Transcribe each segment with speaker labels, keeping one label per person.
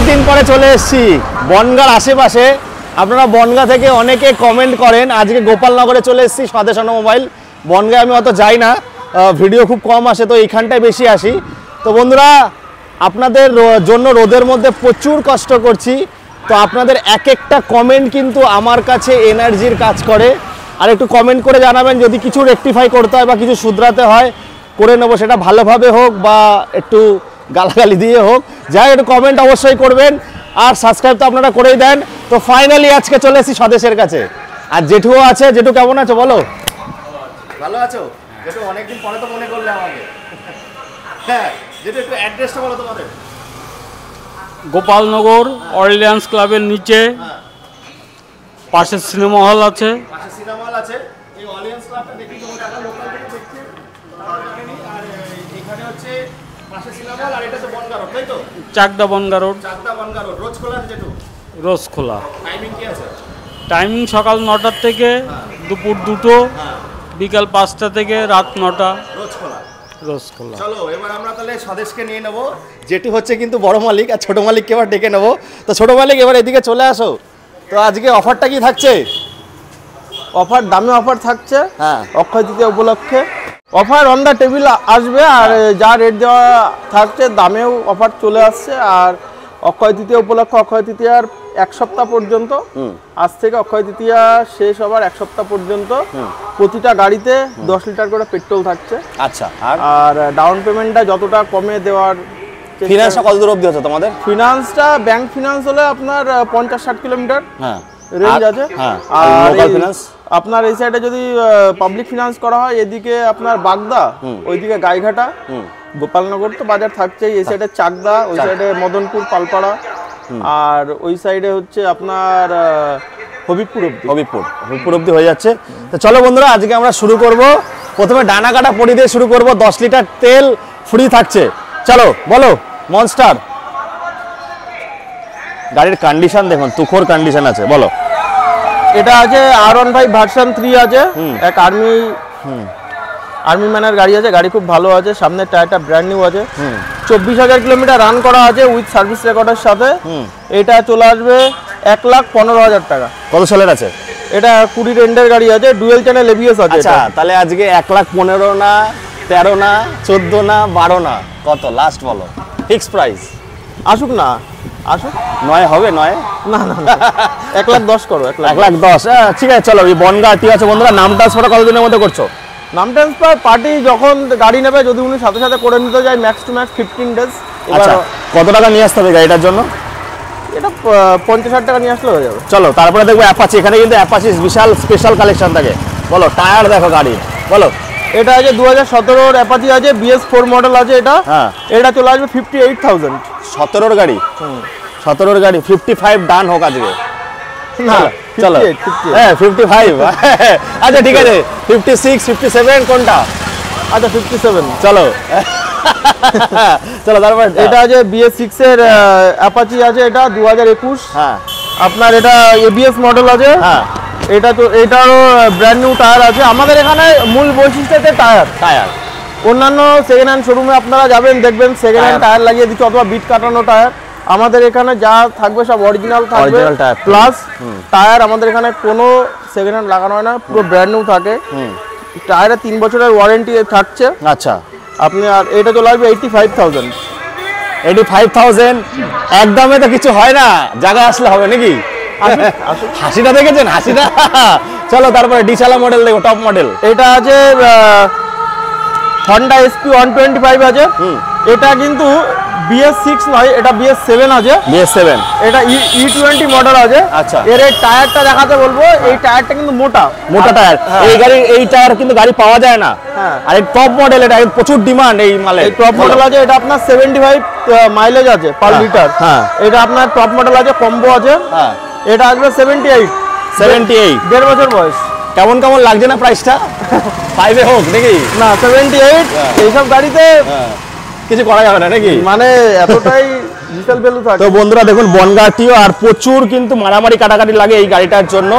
Speaker 1: দিন পরে চলে এসেছি বনগাঁর আশেপাশে। আপনারা বনগাঁ থেকে অনেকে কমেন্ট করেন, আজকে গোপালনগরে চলে এসেছি স্বদেশ অটোমোবাইল। বনগাঁয় আমি অত যাই না, ভিডিও খুব কম আসে, তো এইখানটায় বেশি আসি। তো বন্ধুরা, আপনাদের জন্য রোদের মধ্যে প্রচুর কষ্ট করছি, তো আপনাদের এক একটা কমেন্ট কিন্তু আমার কাছে এনার্জির কাজ করে। আর একটু কমেন্ট করে জানাবেন যদি কিছু রেকটিফাই করতে হয় বা কিছু শুধরাতে হয়, করে নেবো, সেটা ভালোভাবে হোক বা একটু গালাগালি দিয়ে হোক, যাই একটু কমেন্ট অবশ্যই করবেন। আর সাবস্ক্রাইব তো আপনারা করেই দেন। তো ফাইনালি আজকে চলে এসেছি স্বদেশের কাছে, আর জেঠুও আছে। জেঠু কেমন আছো বলো? ভালো আছো জেঠু? অনেকদিন পরে তো মনে করলে আমাকে। হ্যাঁ জেঠু, একটু অ্যাড্রেসটা বলো তোমাদের।
Speaker 2: গোপালনগর অরিলিয়ান্স ক্লাবের নিচে পাশে সিনেমা হল আছে।
Speaker 1: পাশে সিনেমা হল আছে। এই অরিলিয়ান্স ক্লাবটা দেখি তোমার টাকা লোকাল থেকে দেখছে, আর এখানে হচ্ছে পাশে সিনেমা হল, আর এটা তো বনগাঁ রোড, তাই তো?
Speaker 2: চাকদা বনগাঁ রোড।
Speaker 1: চাকদা বনগাঁ রোড। রোজ খোলা আছে জেঠু?
Speaker 2: রোজ খোলা।
Speaker 1: টাইমিং কি আছে?
Speaker 2: টাইমিং সকাল 9টা থেকে দুপুর 2টো, বিকাল 5টা থেকে রাত 9টা।
Speaker 1: রোজ খোলা।
Speaker 2: রোজ খোলা।
Speaker 1: চলো এবার আমরা তাহলে স্বদেশকে নিয়ে নেবো। যেটি হচ্ছে কিন্তু বড় মালিক, আর ছোট মালিককে এবার ডেকে নেবো। তো ছোট মালিক এবার এদিকে চলে আসো। তো আজকে অফারটা কি থাকছে?
Speaker 3: অফার, দামে অফার থাকছে।
Speaker 1: হ্যাঁ,
Speaker 3: অক্ষয় তৃতীয়া উপলক্ষে অফার অন দ্য টেবিল আসবে। আর যা রেট দেওয়া থাকছে দামেও অফার চলে আসছে। আর অক্ষয় তৃতীয়া উপলক্ষে, অক্ষয় তৃতীয়ার 1 সপ্তাহ পর্যন্ত, আজ থেকে অক্ষয় তৃতীয়া শেষ হবার 1 সপ্তাহ পর্যন্ত প্রতিটা গাড়িতে 10 লিটার করে পেট্রোল থাকছে।
Speaker 1: আচ্ছা।
Speaker 3: আর ডাউন পেমেন্টটা যতটা কমে দেওয়ার।
Speaker 1: ফিনান্সটা কত দূর অবধি হচ্ছে তোমাদের?
Speaker 3: ফিনান্সটা ব্যাংক ফিনান্স হলে আপনার 50-60 কিলোমিটার রেঞ্জ আছে।
Speaker 1: আর লোকাল ফিনান্স
Speaker 3: আপনার এই সাইডে যদি পাবলিক ফিনান্স করা হয়, এদিকে আপনার বাগদা, ওইদিকে গাইঘাটা, গোপালনগর তো বাজার থাকছেই, এই সাইডে চাকদা, ওই সাইডে মদনপুর, পালপাড়া, আর ওই সাইডে হচ্ছে আপনার
Speaker 1: হবিবপুর অবধি হয়ে যাচ্ছে। তো চলো বন্ধুরা, আজকে আমরা শুরু করব। প্রথমে ডানা কাটা পড়ি দিয়ে শুরু করব। 10 লিটার তেল ফ্রি থাকছে। চলো বলো। মনস্টার গাড়ির কন্ডিশন দেখুন, তুখোর কন্ডিশন আছে। বলো।
Speaker 3: এটা আছে R15 ভার্সন 3 আছে, এক আর্মি ম্যানের গাড়ি আছে। গাড়ি খুব ভালো আছে, সামনের টায়ারটা ব্র্যান্ড নিউ আছে। 24,000 কিলোমিটার রান করা আছে উইথ সার্ভিস রেকর্ডের সাথে। এটা চলে আসবে 1,15,000 টাকা।
Speaker 1: কত সালের আছে
Speaker 3: এটা? 20 এন্ডের গাড়ি আছে, ডুয়েল চ্যানেল ABS আছে।
Speaker 1: আচ্ছা, তাহলে আজকে 1,15,000 না, 13 না, 14 না, 12 না, কত লাস্ট বলো? Fix price.
Speaker 3: আসুক না, আসুক।
Speaker 1: 9 হবে? 9
Speaker 3: না, 1,10,000 করো।
Speaker 1: 1,10,000 ঠিক আছে। চলো, বনগাঁ ঠিক আছে। বন্ধুরা, নাম ট্রান্সফার কতদিনের মধ্যে করছো?
Speaker 3: নাম ট্রান্সফার পার্টি যখন গাড়ি নেবে, যদি উনি সাথে সাথে করে নিতে যায়, ম্যাক্স টু ম্যাক্স 15 ডেজ।
Speaker 1: আচ্ছা, কত টাকা নিয়ে আসতে হবে গাড়িটার জন্য?
Speaker 3: এটা 50,000 টাকা নিয়ে আসলে হয়ে যাবে।
Speaker 1: চলো, তারপরে দেখবো অ্যাপাচি। এখানে কিন্তু অ্যাপাচি বিশাল স্পেশাল কালেকশন থাকে। বলো, টায়ার দেখো গাড়ির, বলো।
Speaker 3: এটা আছে 2017 অ্যাপাচি আছে, BS4 মডেল আছে এটা। হ্যাঁ, এটা চলে আসবে 58,000।
Speaker 1: 17 গাড়ি? 17 গাড়ি 55 ডান হোক আজকে।
Speaker 3: না,
Speaker 1: চলো, হ্যাঁ 55। আচ্ছা ঠিক আছে, 56, 57 কোনটা?
Speaker 3: আচ্ছা 57।
Speaker 1: চলো চলো, তারপর
Speaker 3: এটা আছে BS6 এর অ্যাপাচি আছে, এটা 2021।
Speaker 1: হ্যাঁ,
Speaker 3: আপনার এটা ABS মডেল আছে। হ্যাঁ, এটা তো এটারও ব্র্যান্ড নিউ টায়ার আছে। আমাদের এখানে মূল বৈশিষ্ট্যতে টায়ার। অন্যান্য সেকেন্ড হ্যান্ড শোরুমে আপনারা যাবেন, দেখবেন সেকেন্ড হ্যান্ড টায়ার লাগিয়ে দিচ্ছে, অথবা বিট কাটানো টায়ার। আমাদের এখানে যা থাকবে সব অরিজিনাল থাকবে, প্লাস টায়ার আমাদের এখানে কোনো সেকেন্ড হ্যান্ড লাগানো হয় না, পুরো ব্র্যান্ড নিউ থাকে। টায়ারে 3 বছরের ওয়ারেন্টি থাকছে।
Speaker 1: আচ্ছা,
Speaker 3: আপনি আর এটা চলে আসবে 85,000।
Speaker 1: 85,000 একদমে তো কিছু হয় না, জায়গায় আসলে হবে নাকি? হাসিটা দেখেছেন? হাসিটা। চলো, তারপরে ডিসালা মডেল দেখো, টপ মডেল।
Speaker 3: এটা আছে Honda SP 125 আছে। এটা কিন্তু BS6 নয়, এটা BS7 আছে।
Speaker 1: BS7
Speaker 3: এটা E20 মডেল আছে।
Speaker 1: আচ্ছা,
Speaker 3: এর এই টায়ারটা দেখাতে বলবো। এই টায়ারটা কিন্তু মোটা
Speaker 1: টায়ার। এই গাড়ি, এই টায়ার কিন্তু গাড়ি পাওয়া যায় না। আর এই টপ মডেল, এটা প্রচুর ডিমান্ড এই মালে।
Speaker 3: এই টপ মডেল আছে, এটা আপনার 75 মাইলেজ আছে পার লিটার। হ্যাঁ, এটা আপনার টপ মডেল আছে, কম্বো আছে। হ্যাঁ, এটা আসবে 78। 1.5 বছর বয়স।
Speaker 1: কেমন লাগছে না প্রাইসটা? 5 এ হোক নাকি?
Speaker 3: না, 78 এইসব গাড়িতে
Speaker 1: কিছু করা যাবে না নাকি?
Speaker 3: মানে এতটাই ডিজেল ভ্যালু থাকে।
Speaker 1: তো বন্ধুরা দেখুন, বনগাঁটিও আর প্রচুর কিন্তু মারামারি কাটাকাটি লাগে এই গাড়িটার জন্য।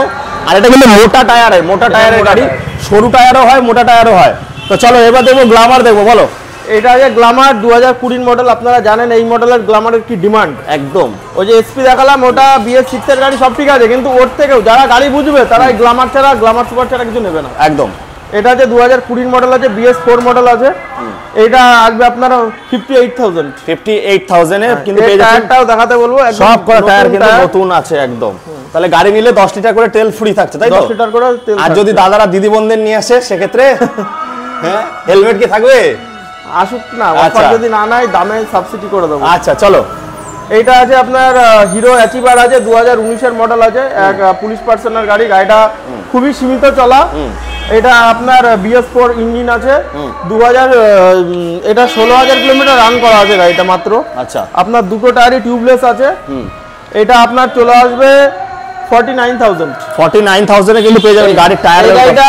Speaker 1: আর এটা কিন্তু মোটা টায়ারের গাড়ি, সরু টায়ারও হয়, মোটা টায়ারও হয়। তো চলো এবার দেখবো গ্ল্যামার দেখবো। বলো।
Speaker 3: এটা আছে গ্ল্যামার 2020 মডেল। আপনারা জানেন এই মডেলের গ্ল্যামারের কি ডিমান্ড।
Speaker 1: একদম
Speaker 3: ওই যে এসপি দেখালাম ওটা BS6 এর গাড়ি, সব ঠিক আছে, কিন্তু ওর থেকেও যারা গাড়ি বুঝবে তারা এই গ্ল্যামার ছাড়া, গ্ল্যামার সুপার ছাড়া কিছু নেবে না।
Speaker 1: একদম।
Speaker 3: এটা আছে 2020 মডেল আছে, BS4 মডেল আছে। এটা আসবে আপনার
Speaker 1: 58,000 এ কিন্তু পেয়ে যাচ্ছেন।
Speaker 3: টায়ারটাও দেখাতে বলবো,
Speaker 1: সব করা টায়ার কিন্তু নতুন আছে একদম। তাহলে গাড়ি নিলে 10 লিটার করে তেল ফ্রি থাকছে, তাই তো?
Speaker 3: 10 লিটার করে তেল।
Speaker 1: আর যদি দাদারা দিদি বোনদের নিয়ে আসে সেক্ষেত্রে হ্যাঁ হেলমেট কি থাকবে?
Speaker 3: আসুক না, অফার যদি না নাই দামে সাবসিডি করে দেবো।
Speaker 1: আচ্ছা চলো।
Speaker 3: এইটা আছে আপনার হিরো অ্যাচিভার আছে, 2019 এর মডেল আছে, এক পুলিশ পার্সনের গাড়ি। গাড়িটা খুবই সীমিত চলা। এটা আপনার BS4 ইঞ্জিন আছে, 2000 এটা 16,000 কিলোমিটার রান করা আছে গাড়িটা মাত্র।
Speaker 1: আচ্ছা।
Speaker 3: আপনার দুটো টায়ারই টিউবলেস আছে। এটা আপনার চলে আসবে 49,000
Speaker 1: এ কিন্তু পেয়ে যাবেন গাড়ির টায়ার।
Speaker 3: এটা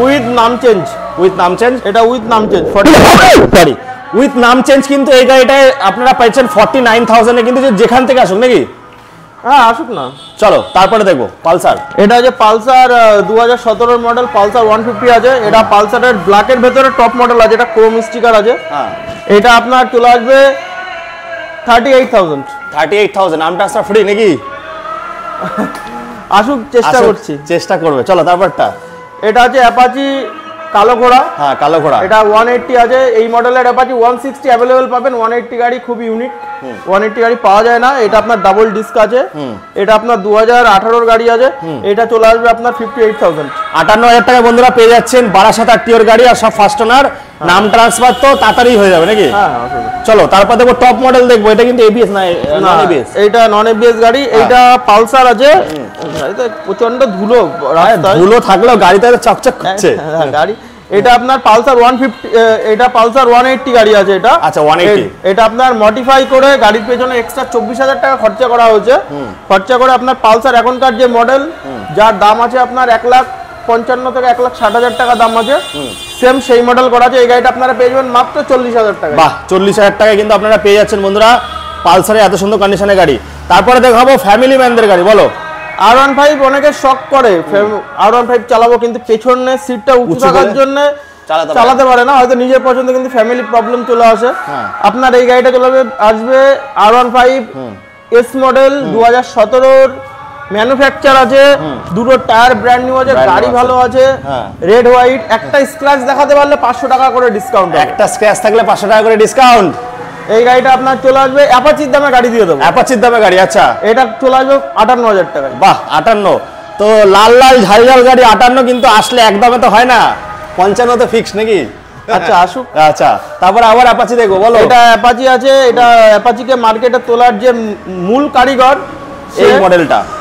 Speaker 3: উইথ নাম চেঞ্জ।
Speaker 1: উইথ নাম চেঞ্জ?
Speaker 3: এটা উইথ নাম চেঞ্জ,
Speaker 1: সরি উইথ নাম চেঞ্জ। কিন্তু এই গাড়িটায় আপনারা পাচ্ছেন 49,000 এ, কিন্তু যেখান থেকে আসুক নাকি?
Speaker 3: হ্যাঁ আসুক না।
Speaker 1: চলো তারপরে দেখবো পালসার।
Speaker 3: এটা যে পালসার 2017 এর মডেল, পালসার 150 আছে। এটা পালসারের ব্ল্যাকের ভেতরে টপ মডেল আছে, এটা ক্রোম স্টিকার আছে।
Speaker 1: হ্যাঁ।
Speaker 3: এটা আপনার চলে আসবে 38,000।
Speaker 1: নামটা আসা ফ্রি নাকি?
Speaker 3: আসুক, চেষ্টা করছি।
Speaker 1: চেষ্টা করবে। চলো তারপরটা।
Speaker 3: এটা আছে অ্যাপাচি কালো ঘোড়া।
Speaker 1: হ্যাঁ কালো ঘোড়া।
Speaker 3: এটা 180 আছে। এই মডেলের অ্যাপাচি 160 অ্যাভেলেবল পাবেন। 180 গাড়ি খুবই ইউনিক, 180 গাড়ি পাওয়া যায় না। এটা আপনার ডাবল ডিস্ক আছে। এটা আপনার 2018 গাড়ি আছে। এটা চলে আসবে আপনার 58,000।
Speaker 1: 58,000 টাকা বন্ধুরা পেয়ে যাচ্ছেন। 12 আত্মীয়র গাড়ি আর সব ফার্স্ট ওনার। নাম ট্রান্সফার তো তাড়াতাড়ি হয়ে যাবে নাকি?
Speaker 3: হ্যাঁ।
Speaker 1: চলো তারপর দেখো টপ মডেল দেখবো। এটা কিন্তু ABS না, নন ABS।
Speaker 3: এটা নন ABS গাড়ি। এটা পালসার আছে। গাড়িতে প্রচন্ড ধুলো, রাস্তায়
Speaker 1: ধুলো থাকলেও গাড়িতে চকচক করছে
Speaker 3: গাড়ি। এটা আপনার পালসার 150, এটা পালসার 180 গাড়ি আছে। এটা
Speaker 1: আচ্ছা 180।
Speaker 3: এটা আপনার মডিফাই করে গাড়ির পেছনে এক্সট্রা 24,000 টাকা খরচা করা হয়েছে। খরচা করে আপনার পালসার এখনকার যে মডেল, যার দাম আছে আপনার 1,55,000 থেকে 1,60,000 টাকা দাম আছে, সেম সেই মডেল করা আছে। এই গাড়িটা আপনারা পেয়ে যাবেন মাত্র 40,000 টাকা।
Speaker 1: বাহ, 40,000 টাকায় কিন্তু আপনারা পেয়ে যাচ্ছেন বন্ধুরা পালসারে এত সুন্দর কন্ডিশনের গাড়ি। তারপরে দেখাবো ফ্যামিলি ম্যানদের গাড়ি। বলো।
Speaker 3: R15 অনেকে শক করে R15 চালাবো, কিন্তু পেছনে সিটটা উঁচু থাকার জন্য চালাতে পারে না, হয়তো নিজের পছন্দ, কিন্তু ফ্যামিলি প্রবলেম চলে আসে। আপনার এই গাড়িটা আসবে R15 S মডেল, 2017 ম্যানুফ্যাকচার আছে। দুটো টায়ার ব্র্যান্ড নিউ আছে, গাড়ি ভালো আছে, রেড হোয়াইট। একটা স্ক্র্যাচ দেখাতে পারলে 500 টাকা করে ডিসকাউন্ট।
Speaker 1: একটা স্ক্র্যাচ থাকলে 500 টাকা করে ডিসকাউন্ট।
Speaker 3: এই গাড়িটা আপনার চলে আসবে অ্যাপাচির দামে গাড়ি দিয়ে দেবো।
Speaker 1: অ্যাপাচির দামে গাড়ি? আচ্ছা।
Speaker 3: এটা চলে আসবে 58,000 টাকায়।
Speaker 1: বাহ, 58। তো লাল লাল ঝাল ঝাল গাড়ি 58, কিন্তু আসলে একদমে তো হয় না, 55 তো ফিক্স নাকি?
Speaker 3: আচ্ছা আসুক।
Speaker 1: আচ্ছা তারপরে আবার অ্যাপাচি দেখবো। বলো।
Speaker 3: এটা অ্যাপাচি আছে। এটা অ্যাপাচিকে মার্কেটে তোলার যে মূল কারিগর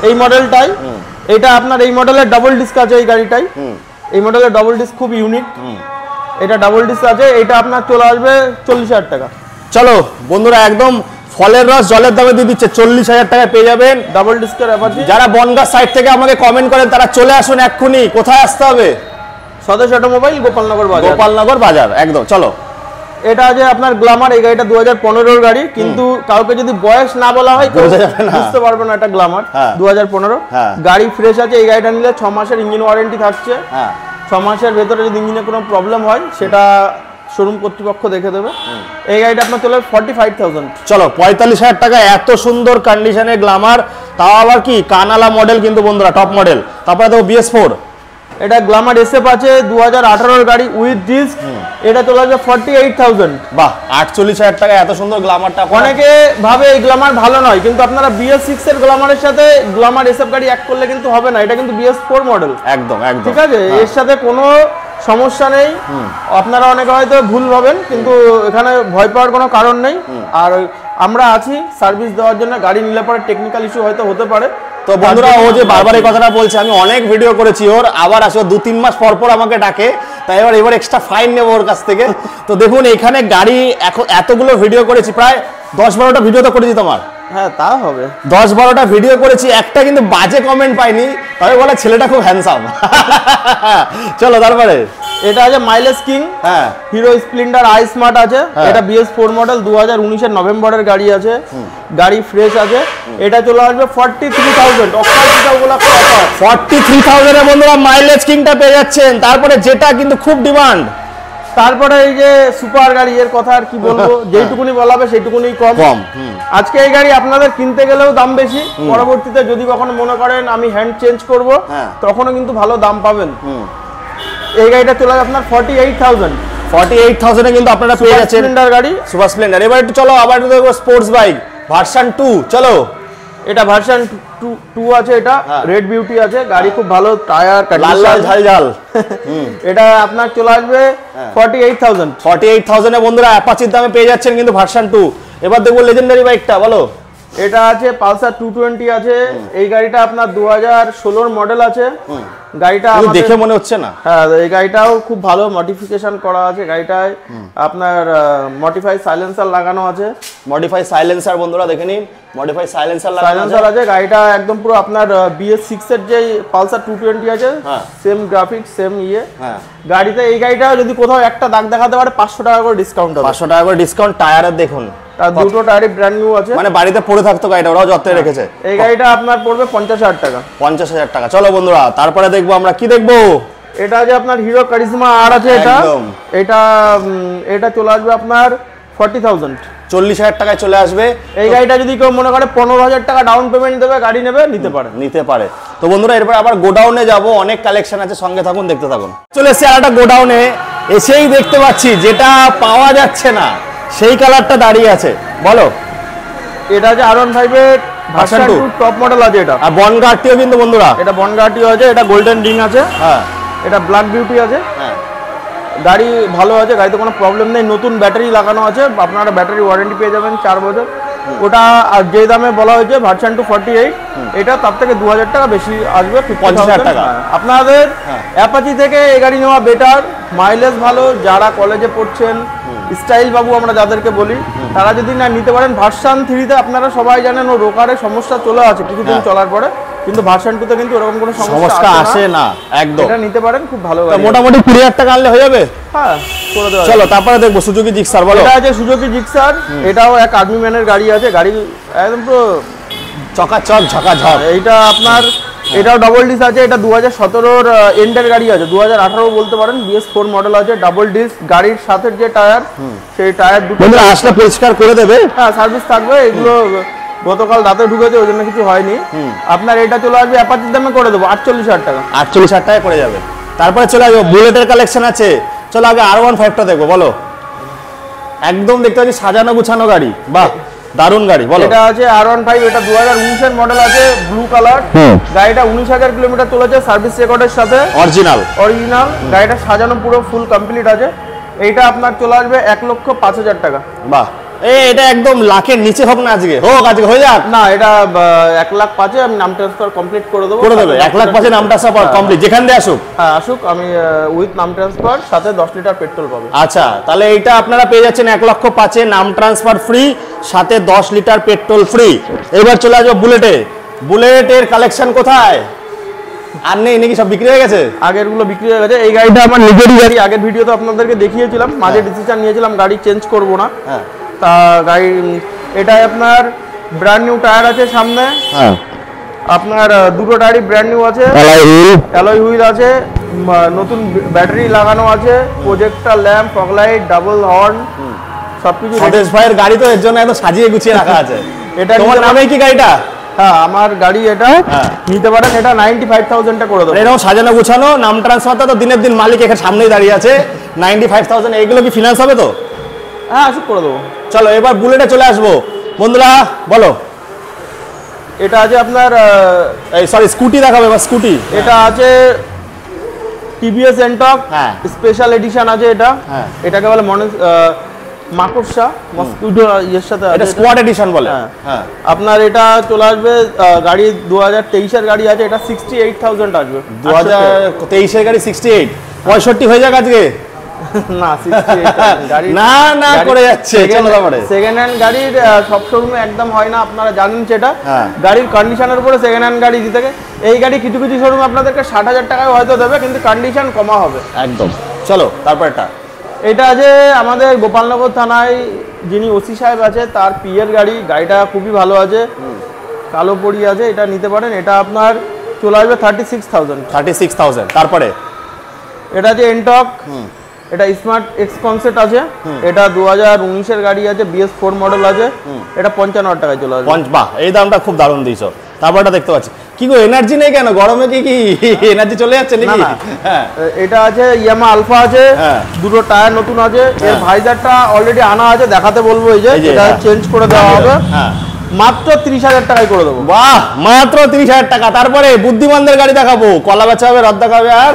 Speaker 1: এই মডেলটাই।
Speaker 3: এটা আপনার এই মডেলের ডাবল ডিস্ক আছে এই গাড়িটাই। এই মডেলের ডাবল ডিস্ক খুব ইউনিক। এটা ডাবল ডিস্ক আছে। এটা আপনার চলে আসবে 40,000 টাকা।
Speaker 1: চলো বন্ধুরা, একদম ফলের রস জলের দামে দিয়ে দিচ্ছে, 40,000 টাকায় পেয়ে যাবেন
Speaker 3: ডাবল ডিস্কের অ্যাপাচি।
Speaker 1: যারা বনগাঁ সাইড থেকে আমাকে কমেন্ট করেন তারা চলে আসুন এক্ষুনি। কোথায় আসতে হবে?
Speaker 3: স্বদেশ অটোমোবাইল, গোপালনগর
Speaker 1: বাজার। একদম। চলো।
Speaker 3: এটা আছে আপনার গ্ল্যামার। এই গাড়িটা 2015 গাড়ি, কিন্তু কাউকে যদি বয়স না বলা হয় বুঝতে পারবে না এটা গ্ল্যামার। 2015 গাড়ি ফ্রেশ আছে। এই গাড়িটা নিলে 6 মাসের ইঞ্জিন ওয়ারেন্টি থাকছে। 6 মাসের ভেতরে যদি ইঞ্জিনে কোনো প্রবলেম হয় সেটা শোরুম কর্তৃপক্ষ দেখে দেবে। এই গাড়িটা আপনার চলে 45,000।
Speaker 1: চলো 45,000 টাকা এত সুন্দর কন্ডিশনের গ্ল্যামার, তাও আবার কি কানালা মডেল কিন্তু বন্ধুরা, টপ মডেল। তারপরে দেখো BS4।
Speaker 3: এটা গ্ল্যামার SF আছে, 2018 গাড়ি উইথ ডিস্ক। এটা চলে আসবে 48,000।
Speaker 1: বাহ, 48,000 টাকা এত সুন্দর গ্ল্যামারটা।
Speaker 3: অনেকে ভাবে এই গ্ল্যামার ভালো নয়, কিন্তু আপনারা BS6 এর গ্ল্যামারের সাথে গ্ল্যামার SF গাড়ি এক করলে কিন্তু হবে না। এটা কিন্তু BS4 মডেল।
Speaker 1: একদম একদম
Speaker 3: ঠিক আছে, এর সাথে কোনো সমস্যা নেই। আপনারা অনেকে হয়তো ভুল ভাবেন, কিন্তু এখানে ভয় পাওয়ার কোনো কারণ নেই। আর আমরা আছি সার্ভিস দেওয়ার জন্য। গাড়ি নিলে পরে টেকনিক্যাল ইস্যু হয়তো হতে পারে।
Speaker 1: তো বন্ধুরা, ও যে বারবার এই কথাটা বলছে, আমি অনেক ভিডিও করেছি ওর, আবার আসো 2-3 মাস পর পর আমাকে ডাকে, তাই এবার এক্সট্রা ফাইন নেবো ওর কাছ থেকে। তো দেখুন এখানে গাড়ি এখন এতগুলো ভিডিও করেছি, প্রায় 10-12টা ভিডিও তো করেছি তোমার।
Speaker 3: হ্যাঁ তা হবে,
Speaker 1: 10-12টা ভিডিও করেছি, একটা কিন্তু বাজে কমেন্ট পাইনি, তবে বলে ছেলেটা খুব হ্যান্ডসাম। চলো তারপরে
Speaker 3: এটা আছে মাইলেজ কিং।
Speaker 1: হ্যাঁ,
Speaker 3: হিরো স্প্লেন্ডার আই স্মার্ট আছে। এটা BS4 মডেল, 2019 নভেম্বরের গাড়ি আছে। গাড়ি ফ্রেশ আছে। এটা চলে আসবে 43,000। অফার যেটা ওগুলো
Speaker 1: 43,000 এ বন্ধুরা মাইলেজ কিংটা পেয়ে যাচ্ছেন। তারপরে যেটা কিন্তু খুব ডিমান্ড,
Speaker 3: তারপরে এই যে সুপার গাড়ি, এর কথা আর কি বলবো, যেইটুকুনি বলা হবে সেইটুকুনি কম। আজকে এই গাড়ি আপনাদের কিনতে গেলেও দাম বেশি, পরবর্তীতে যদি কখনো মনে করেন আমি হ্যান্ড চেঞ্জ করব তখনও কিন্তু ভালো দাম পাবেন। এই গাড়িটা চলে আপনার 48,000 এ কিন্তু আপনারা পেয়ে যাচ্ছেন স্প্লেন্ডার গাড়ি, সুপার স্প্লেন্ডার। এবার একটু চলো আবার একটু দেখবো স্পোর্টস বাইক ভার্সন 2। চলো, এটা ভার্সন 2 আছে, এটা রেড বিউটি আছে, গাড়ি খুব ভালো, টায়ার লাল লাল ঝাল ঝাল। এটা আপনার চলে আসবে 48,000 এ বন্ধুরা অ্যাপাচির দামে পেয়ে যাচ্ছেন কিন্তু ভার্সন 2। এবার দেখবো লেজেন্ডারি বাইকটা, বলো। এটা আছে পালসার 220 আছে, এই গাড়িটা আপনার 2016 মডেল আছে। গাড়িটা দেখে মনে হচ্ছে না, হ্যাঁ এই গাড়িটাও খুব ভালো মডিফিকেশন করা আছে। গাড়িটায় আপনার মডিফাই সাইলেন্সার লাগানো আছে, মডিফাই সাইলেন্সার বন্ধুরা দেখে নিন, মডিফাই সাইলেন্সার আছে। গাড়িটা একদম পুরো আপনার BS6 এর যে পালসার 220 আছে সেম গ্রাফিক্স সেম ইয়ে গাড়িতে। এই গাড়িটা যদি কোথাও একটা দাগ দেখাতে পারে 500 টাকা করে ডিসকাউন্ট হবে, 500 টাকা করে ডিসকাউন্ট। টায়ারের দেখুন, তার দুটো টায়ারই ব্র্যান্ড নিউ আছে, মানে বাড়িতে পড়ে থাকতো গাড়িটা, ওরাও যত্নে রেখেছে। এই গাড়িটা আপনার পড়বে 50,000 টাকা, 50,000 টাকা। চলো বন্ধুরা তারপরে দেখবো আমরা কি দেখবো। এটা যে আপনার হিরো কারিজমা আর আছে, এটা চলে আসবে আপনার 40,000, 40,000 টাকায় চলে আসবে। এই গাড়িটা যদি কেউ মনে করে 15,000 টাকা ডাউন পেমেন্ট দেবে গাড়ি নেবে, নিতে পারে। তো বন্ধুরা এরপর আবার গোডাউনে যাব, অনেক কালেকশন আছে, সঙ্গে থাকুন, দেখতে থাকুন। চলে এসেছি আরেকটা গোডাউনে, এসেই দেখতে পাচ্ছি যেটা পাওয়া যাচ্ছে না সেই কালারটা দাঁড়িয়ে আছে, বলো। এটা আছে R15 এর ভার্সন 2 টপ মডেল আছে, এটা আর বনগাটিও কিন্তু বন্ধুরা, এটা বনগাটিও আছে, এটা গোল্ডেন রিং আছে, হ্যাঁ এটা ব্ল্যাক বিউটি আছে, হ্যাঁ গাড়ি ভালো আছে, গাড়িতে কোনো প্রবলেম নেই। নতুন ব্যাটারি লাগানো আছে, আপনারা ব্যাটারি ওয়ারেন্টি পেয়ে যাবেন 4 বছর। ওটা আর যে দামে বলা হয়েছে ভার্সন 2 48, এটা তার থেকে 2000 টাকা বেশি আসবে, 50,000 টাকা। আপনাদের অ্যাপাচি থেকে এই গাড়ি নেওয়া বেটার, মাইলেজ ভালো। যারা কলেজে পড়ছেন, স্টাইল বাবু আমরা যাদেরকে বলি, তারা যদি না নিতে পারেন। ভার্সন 3 তে আপনারা সবাই জানেন ও রোকারের সমস্যা চলে আছে কিছুদিন চলার পরে, কিন্তু ভার্সন 2 তে কিন্তু এরকম কোনো সমস্যা আসে না একদম। এটা নিতে পারেন, খুব ভালো গাড়ি, মোটামুটি 20,000 টাকা আনলে হয়ে যাবে, হ্যাঁ করে দেওয়া। চলো তারপরে দেখবো সুজুকি জিক্সার, বলো। এটা আছে সুজুকি জিক্সার, এটাও এক আর্মি ম্যানের গাড়ি আছে, গাড়ি একদম পুরো চকাচক ঝকাঝক। এইটা আপনার এটাও ডাবল ডিস্ক আছে, এটা 2017 এন্ডের গাড়ি আছে, 2018 বলতে পারেন, BS4 মডেল আছে, ডাবল ডিস্ক। গাড়ির সাথে যে টায়ার, সেই টায়ার দুটো আসলে পরিষ্কার করে দেবে, হ্যাঁ সার্ভিস থাকবে। এগুলো গতকাল রাতে ঢুকেছে, ওই জন্য কিছু হয়নি। আপনার এটা চলে আসবে অ্যাপাচির দামে করে দেবো 48,000 টাকা, 48,000 টাকায় করে যাবে। তারপরে চলে আসবে বুলেটের কালেকশন আছে। চলো আগে R15টা দেখবো, বলো। একদম দেখতে পাচ্ছি সাজানো গুছানো গাড়ি, বাহ দারুন গাড়ি, বলো। এটা আছে R15, এটা 2019 এর মডেল আছে, ব্লু কালার। গাড়িটা 19,000 কিলোমিটার চলেছে, সার্ভিস রেকর্ডের সাথে, অরিজিনাল। গাড়িটা সাজানো পুরো ফুল কমপ্লিট আছে। এইটা আপনার চলে আসবে 1,05,000 টাকা, বাহ। এটা একদম লাখের নিচে হোক না, আজকে হয়ে যাক না, এটা 1,05,000 আমি নাম ট্রান্সফার কমপ্লিট করে দেবো, 1,05,000 নাম ট্রান্সফার কমপ্লিট, যেখান দিয়ে আসুক, হ্যাঁ আসুক, আমি উইথ নাম ট্রান্সফার সাথে 10 লিটার পেট্রোল পাবে। আচ্ছা, তাহলে এইটা আপনারা পেয়ে যাচ্ছেন 1,05,000 নাম ট্রান্সফার ফ্রি, সাথে 10 লিটার পেট্রোল ফ্রি। এবার চলে আসবো বুলেটে। বুলেটের কালেকশন কোথায়? আর নেই নাকি, সব বিক্রি হয়ে গেছে? আগের গুলো বিক্রি হয়ে গেছে। এই গাড়িটা আমার নিজেরই গাড়ি, আগের ভিডিওতে আপনাদেরকে দেখিয়েছিলাম, মাঝে ডিসিশন নিয়েছিলাম গাড়ি চেঞ্জ করব না। হ্যাঁ, তা গাড়ি এটাই আপনার ব্র্যান্ড নিউ টায়ার আছে সামনে, হ্যাঁ আপনার দুটো টায়ারই ব্র্যান্ড নিউ আছে, অ্যালয় হুইল আছে, নতুন ব্যাটারি লাগানো আছে, projector lamp, fog light, double horn, সবকিছু। স্বদেশ ভাইয়ের গাড়ি তো এর জন্য একদম সাজিয়ে গুছিয়ে রাখা আছে। এটা তোমার নামে কি গাড়িটা? হ্যাঁ আমার গাড়ি, এটা নিতে পারেন, এটা 95,000 টা করে দেবো। এরকম সাজানো গুছানো, নাম ট্রান্সফারটা তো দিনের দিন মালিক এখানে সামনেই দাঁড়িয়ে আছে, 95,000। এইগুলো কি ফিনান্স হবে তো? হ্যাঁ আসুক করে দেবো। চলো এবার বুলেটে চলে আসবো বন্ধুরা, বলো। এটা আছে আপনার সরি স্কুটি দেখাবো এবার, স্কুটি। এটা আছে TVS এন্টক, হ্যাঁ স্পেশাল এডিশন আছে এটা, এটাকে বলে মাকড়সা মস্কিটো এর সাথে, এটা স্কোয়াড এডিশন বলে। হ্যাঁ আপনার এটা চলে আসবে, গাড়ি 2023 এর গাড়ি আছে, এটা 68,000 আসবে। 2023 এর গাড়ি 68, 65 হয়ে যাক আজকে না, 68 গাড়ি না না করে যাচ্ছে। চলো তারপরে সেকেন্ড হ্যান্ড গাড়ির সব শোরুমে একদম হয় না, আপনারা জানেন সেটা। গাড়ির কন্ডিশনের উপরে সেকেন্ড হ্যান্ড গাড়ি দিতে, এই গাড়ি কিছু কিছু শোরুম আপনাদেরকে 60,000 টাকায় হয়তো দেবে, কিন্তু কন্ডিশন কমা হবে একদম। চলো তারপরটা, এটা আছে আমাদের গোপালনগর থানায় যিনি ওসি সাহেব আছে তার পিএর গাড়ি, গাড়িটা খুবই ভালো আছে, কালো পরি আছে, এটা নিতে পারেন। এটা আপনার চলে আসবে 36,000। তারপরে এটা আছে এন্টক, এটা স্মার্ট এক্স কনসেপ্ট আছে, এটা 2019 গাড়ি আছে, BS4 মডেল আছে, এটা 55,000 টাকায় চলে আসবে।
Speaker 1: বাহ, এই দামটা খুব দারুণ দিয়েছো। তারপরটা দেখতে পাচ্ছি কি গো, এনার্জি নেই কেন? গরমে কি এনার্জি চলে যাচ্ছে নাকি?
Speaker 3: হ্যাঁ, এটা আছে ইয়ামা আলফা আছে, দুটো টায়ার নতুন আছে, এর ভাইজারটা অলরেডি আনা আছে, দেখাতে বলবো, এই যে এটা চেঞ্জ করে দেওয়া হবে, মাত্র 30,000 টাকায় করে দেবো।
Speaker 1: বাহ, মাত্র 30,000 টাকা। তারপরে বুদ্ধিমানদের গাড়ি দেখাবো, কলা বেচা হবে, রদ দেখাবে, আর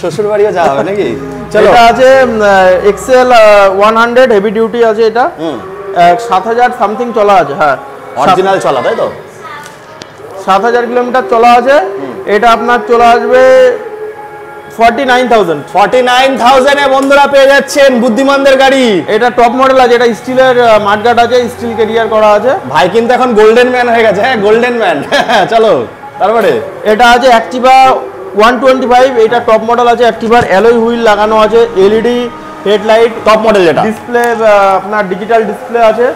Speaker 1: শ্বশুর বাড়িও যাওয়া হবে নাকি? চলো,
Speaker 3: এটা আছে এক্সেল 100 হেভি ডিউটি আছে, এটা 7,000 সামথিং চলা আছে। হ্যাঁ,
Speaker 1: অরিজিনাল চলা, তাই তো?
Speaker 3: 7,000 কিলোমিটার চলা আছে। এটা আপনার চলে আসবে
Speaker 1: 49,000 এ বন্ধুরা পেয়ে যাচ্ছেন বুদ্ধিমানদের গাড়ি।
Speaker 3: এটা টপ মডেল আছে, এটা স্টিলের মাঠগার্ড আছে, স্টিল ক্যারিয়ার করা আছে।
Speaker 1: ভাই কিন্তু এখন গোল্ডেন ম্যান হয়ে গেছে। হ্যাঁ, গোল্ডেন ম্যান। চলো, তারপরে
Speaker 3: এটা আছে অ্যাক্টিভা 125, এটা টপ মডেল আছে, অ্যাক্টিভার অ্যালয় হুইল লাগানো আছে, এলইডি হেডলাইট,
Speaker 1: টপ মডেল, যেটা
Speaker 3: ডিসপ্লে আপনার ডিজিটাল ডিসপ্লে আছে।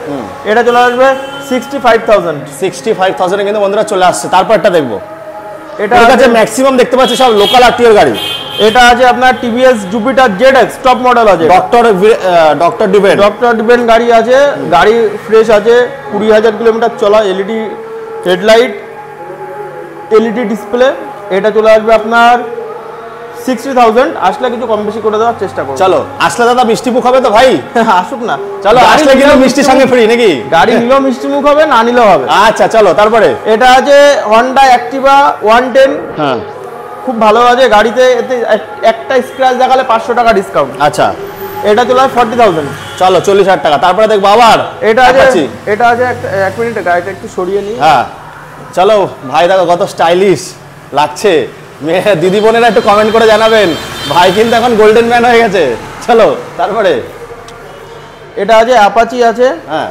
Speaker 3: এটা চলে আসবে 65,000
Speaker 1: এ কিন্তু বন্ধুরা চলে আসছে। তারপরটা দেখবো,
Speaker 3: এটা
Speaker 1: আছে ম্যাক্সিমাম দেখতে পাচ্ছি সব লোকাল আরটিওর গাড়ি।
Speaker 3: এটা আছে আপনার TVS Jupiter ZX top model আছে,
Speaker 1: ডক্টর ডিবেন
Speaker 3: গাড়ি আছে, গাড়ি ফ্রেশ আছে, 20,000 কিলোমিটার চলা, এলইডি হেডলাইট, এলইডি ডিসপ্লে। এটা চলে আসবে আপনার 60,000। আসলে কিছু কম বেশি করে দেওয়ার চেষ্টা করব।
Speaker 1: চলো, আসলে দাদা মিষ্টি মুখ হবে তো ভাই?
Speaker 3: আসুক না,
Speaker 1: চলো, আসলে কিন্তু মিষ্টির সঙ্গে ফ্রি নাকি?
Speaker 3: গাড়ি নিলেও মিষ্টি মুখ হবে, না নিলেও হবে।
Speaker 1: আচ্ছা, চলো, তারপরে
Speaker 3: এটা আছে হন্ডা অ্যাক্টিভা 110।
Speaker 1: হ্যাঁ,
Speaker 3: খুব ভালো আছে গাড়িতে, এতে একটা স্ক্র্যাচ দেখালে 500 টাকা ডিসকাউন্ট।
Speaker 1: আচ্ছা,
Speaker 3: এটা চলে আসবে 40,000।
Speaker 1: চলো, 40,000 টাকা। তারপরে দেখবো আবার
Speaker 3: এটা আছে এক মিনিট, গাড়িটা একটু সরিয়ে নিই।
Speaker 1: হ্যাঁ, চলো ভাই, দেখো কত স্টাইলিশ লাগছে। দিদি বোনেরা একটু কমেন্ট করে জানাবেন, ভাই কিন্তু এখন গোল্ডেন ম্যান হয়ে গেছে। চলো, তারপরে
Speaker 3: এটা আছে অ্যাপাচি আছে,
Speaker 1: হ্যাঁ,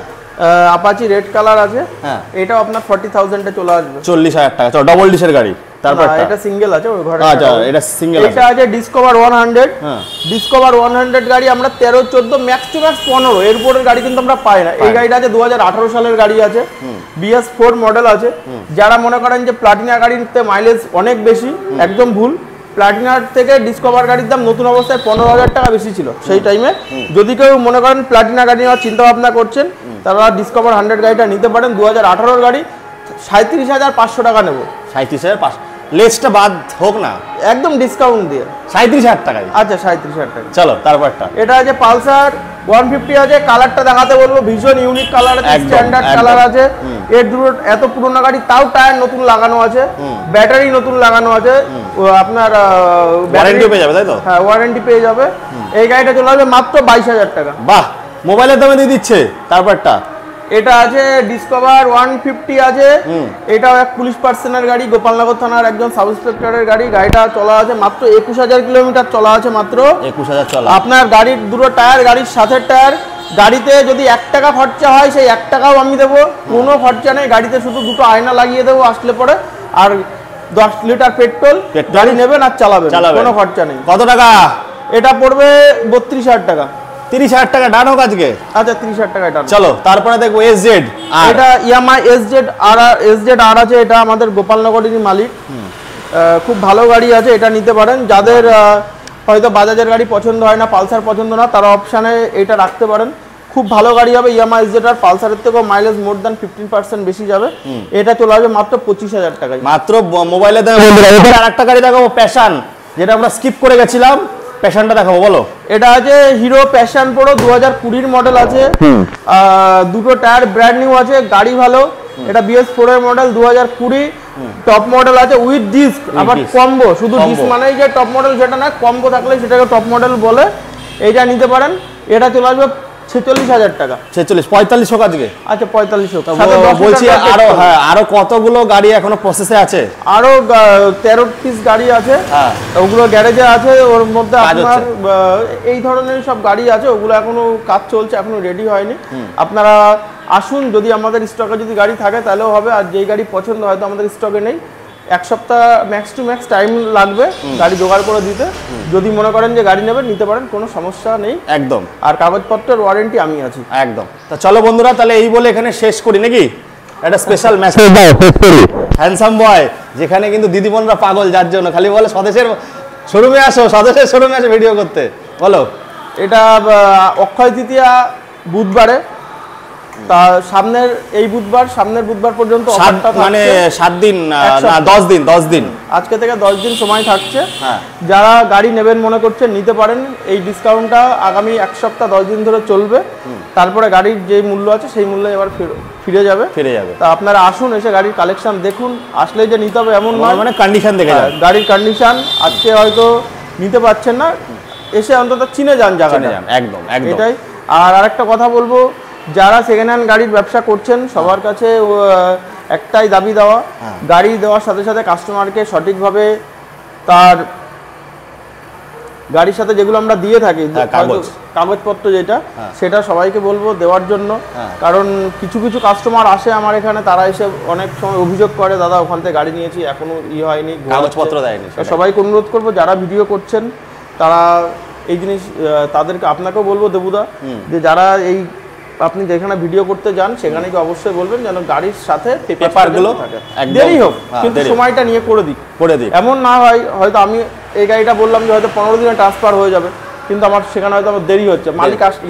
Speaker 3: অ্যাপাচি রেড কালার আছে,
Speaker 1: হ্যাঁ,
Speaker 3: এটাও আপনার 40,000 এ চলে আসবে।
Speaker 1: 40,000 টাকা। চলো, ডবল ডিশের গাড়ি। তারপর
Speaker 3: এটা সিঙ্গেল আছে, ওই ঘরে।
Speaker 1: আচ্ছা, এটা সিঙ্গেল আছে।
Speaker 3: এটা আছে ডিসকভার 100।
Speaker 1: হ্যাঁ,
Speaker 3: ডিসকভার 100 গাড়ি আমরা 13, 14, ম্যাক্স টু ম্যাক্স 15, এর উপরের গাড়ি কিন্তু আমরা পাই না। এই গাড়িটা আছে 2018 সালের গাড়ি আছে, BS4 মডেল আছে। যারা মনে করেন যে প্লাটিনা গাড়িতে মাইলেজ অনেক বেশি, একদম ভুল। প্লাটিনার থেকে ডিসকভার গাড়ির দাম নতুন অবস্থায় 15,000 টাকা বেশি ছিল সেই টাইমে। যদি কেউ মনে করেন প্লাটিনা গাড়ি নেওয়ার চিন্তা ভাবনা করছেন, তারা ডিসকভার 100 গাড়িটা নিতে পারেন। 2018 গাড়ি, 37,500 টাকা নেব।
Speaker 1: 37,500, লেসটা বাদ হোক না,
Speaker 3: একদম ডিসকাউন্ট দিয়ে
Speaker 1: 37,000 টাকায়।
Speaker 3: আচ্ছা, 37,000 টাকা।
Speaker 1: চলো, তারপরটা
Speaker 3: এটা আছে পালসার 150 আছে, কালারটা দেখাতে বলবো, ভীষণ ইউনিক কালার আছে, স্ট্যান্ডার্ড কালার আছে। এর দুটো এত পুরোনো গাড়ি, তাও টায়ার নতুন লাগানো আছে, ব্যাটারি নতুন লাগানো আছে, আপনার
Speaker 1: ওয়ারেন্টি পেয়ে যাবে, তাই তো?
Speaker 3: হ্যাঁ, ওয়ারেন্টি পেয়ে যাবে। এই গাড়িটা চলে আসবে মাত্র 22,000 টাকা।
Speaker 1: বাহ, মোবাইলের দামে দিয়ে দিচ্ছে। তারপরটা
Speaker 3: এটা আছে ডিসকভার 150 আছে, এটাও এক পুলিশ পার্সনের গাড়ি, গোপালনগর থানার একজন সাব ইন্সপেক্টরের গাড়ি। গাড়িটা চলা আছে মাত্র 21,000 কিলোমিটার চলা আছে মাত্র।
Speaker 1: 21,000 চলা।
Speaker 3: আপনার গাড়ির দুটো টায়ার, গাড়ির সাথে টায়ার। গাড়িতে যদি 1 টাকা খরচা হয়, সেই 1 টাকাও আমি দেবো, কোনো খরচা নেই। গাড়িতে শুধু দুটো আয়না লাগিয়ে দেবো আসলে পরে, আর 10 লিটার পেট্রোল। গাড়ি নেবেন আর চালাবেন, কোনো খরচা নেই।
Speaker 1: কত টাকা?
Speaker 3: এটা পড়বে 32,000 টাকা।
Speaker 1: 30,000 টাকা ডান হোক আজকে।
Speaker 3: আচ্ছা, 30,000 টাকা ডান।
Speaker 1: চলো, তারপরে দেখবো SZ।
Speaker 3: এটা ইয়ামাহা SZ R আছে, এটা আমাদের গোপালনগরেরই মালিক। খুব ভালো গাড়ি আছে, এটা নিতে পারেন। যাদের হয়তো বাজাজের গাড়ি পছন্দ হয় না, পালসার পছন্দ না, তারা অপশানে এটা রাখতে পারেন। খুব ভালো গাড়ি হবে, ইয়ামাহা SZ R। পালসারের থেকেও মাইলেজ মোর দ্যান 15% বেশি যাবে। এটা চলে আসবে মাত্র 25,000 টাকায়।
Speaker 1: মাত্র মোবাইলে দাম। আরেকটা গাড়ি দেখাবো, প্যাশন, যেটা আমরা স্কিপ করে গেছিলাম। প্যাশনটা দেখাবো, বলো।
Speaker 3: এটা আছে হিরো প্যাশন প্রো 2020 মডেল আছে, দুটো টায়ার ব্র্যান্ড নিউ আছে, গাড়ি ভালো। এটা BS4 এর মডেল 2020, টপ মডেল আছে উইথ ডিস্ক, আবার কম্বো। শুধু ডিস্ক মানেই যে টপ মডেল সেটা না, কম্বো থাকলে সেটাকে টপ মডেল বলে। এইটা নিতে পারেন। এটা চলে আসবে 46,000 টাকা।
Speaker 1: 45 হোক আজকে।
Speaker 3: আচ্ছা, 45 হোক।
Speaker 1: বলছি আরো, হ্যাঁ, আরো কতগুলো গাড়ি এখনো প্রসেসে আছে?
Speaker 3: আরো 13 পিস গাড়ি আছে, ওগুলো গ্যারেজে আছে। ওর মধ্যে আপনার এই ধরনের সব গাড়ি আছে, ওগুলো এখনো কাজ চলছে, এখনো রেডি হয়নি। আপনারা আসুন, যদি আমাদের স্টকে যদি গাড়ি থাকে তাহলেও হবে। আর যেই গাড়ি পছন্দ হয়তো আমাদের স্টকে নেই, 1 সপ্তাহ ম্যাক্স টু ম্যাক্স টাইম লাগবে গাড়ি জোগাড় করে দিতে। যদি মনে করেন যে গাড়ি নেবেন, নিতে পারেন, কোনো সমস্যা নেই
Speaker 1: একদম।
Speaker 3: আর কাগজপত্রের ওয়ারেন্টি আমি আছি
Speaker 1: একদম। তা চলো বন্ধুরা, তাহলে এই বলে এখানে শেষ করি নাকি? একটা স্পেশাল মেসেজ দাও, শেষ করি। হ্যান্ডসাম বয়, যেখানে কিন্তু দিদি বোনরা পাগল, যার জন্য খালি বলে স্বদেশের শোরুমে আসো, স্বদেশের শোরুমে আসো ভিডিও করতে। বলো,
Speaker 3: এটা অক্ষয় তৃতীয়া বুধবারে, তা সামনের বুধবার পর্যন্ত অফারটা
Speaker 1: মানে
Speaker 3: থাকছে।
Speaker 1: 7 দিন না 10 দিন
Speaker 3: আজকে থেকে 10 দিন সময় থাকছে।
Speaker 1: হ্যাঁ।
Speaker 3: যারা গাড়ি নেবেন মনে করছেন নিতে পারেন। এই ডিসকাউন্টটা আগামী 1 সপ্তাহ 10 দিন ধরে চলবে। তারপরে গাড়ির যে মূল্য আছে সেই মূল্য এবার ফিরে যাবে। তা আপনারা আসুন, এসে গাড়ির কালেকশন দেখুন। আসলেই যে নিতে হবে এমন নয়,
Speaker 1: মানে কন্ডিশন দেখে যান।
Speaker 3: গাড়ির কন্ডিশন আজকে হয়তো নিতে পারছেন না, এসে অন্তত চিনে যান জায়গাটা।
Speaker 1: একদম
Speaker 3: এটাই। আর আরেকটা কথা বলবো, যারা সেকেন্ড হ্যান্ড গাড়ির ব্যবসা করছেন সবার কাছে একটাই দাবি দেওয়া, গাড়ি দেওয়ার সাথে সাথে কাস্টমারকে সঠিকভাবে তার গাড়ির সাথে যেগুলো আমরা দিয়ে থাকি কাগজপত্র যেটা, সেটা সবাইকে বলবো দেওয়ার জন্য। কারণ কিছু কিছু কাস্টমার আসে আমার এখানে, তারা এসে অনেক সময় অভিযোগ করে, দাদা ওখান থেকে গাড়ি নিয়েছি এখনো হয়নি,
Speaker 1: কাগজপত্র দেয়নি।
Speaker 3: সবাইকে অনুরোধ করবো যারা ভিডিও করছেন তারা এই জিনিস, তাদেরকে আপনাকেও বলবো দেবুদা, যে যারা এই আপনি যেখানে ভিডিও করতে যান সেখানে কি অবশ্যই বলবেন যেন গাড়ির সাথে পেপারগুলো থাকে, দেরি হোক কিন্তু সময়টা নিয়ে করে দিই। এমন না হয় হয়তো আমি এই গাড়িটা বললাম যে হয়তো 15 দিনে ট্রান্সফার হয়ে যাবে, কিন্তু আমার সেখানে হয়তো আমার দেরি হচ্ছে,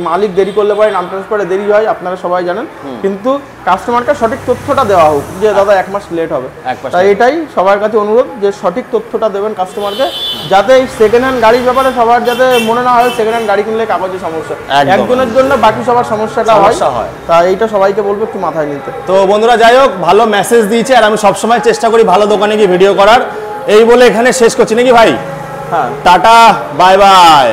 Speaker 3: মালিক দেরি করলে পরে নাম ট্রান্সফারে দেরি হয়, আপনারা সবাই জানেন। কিন্তু কাস্টমারকে সঠিক তথ্যটা দেওয়া হোক যে দাদা 1 মাস লেট হবে। তাই এটাই সবার কাছে অনুরোধ যে সঠিক তথ্যটা দেবেন কাস্টমারকে, যাতে এই সেকেন্ড হ্যান্ড গাড়ির ব্যাপারে সবার যাতে মনে না হয় সেকেন্ড হ্যান্ড গাড়ি কিনলে কাগজের সমস্যা, একজনের জন্য বাকি সবার সমস্যাটা হয়। তাই এইটা সবাইকে বলবো একটু মাথায় নিতে।
Speaker 1: তো বন্ধুরা যাই হোক, ভালো মেসেজ দিয়েছে, আর আমি সবসময় চেষ্টা করি ভালো দোকানে গিয়ে ভিডিও করার। এই বলে এখানে শেষ করছি নাকি ভাই?
Speaker 3: হ্যাঁ,
Speaker 1: টাটা, বাই বাই।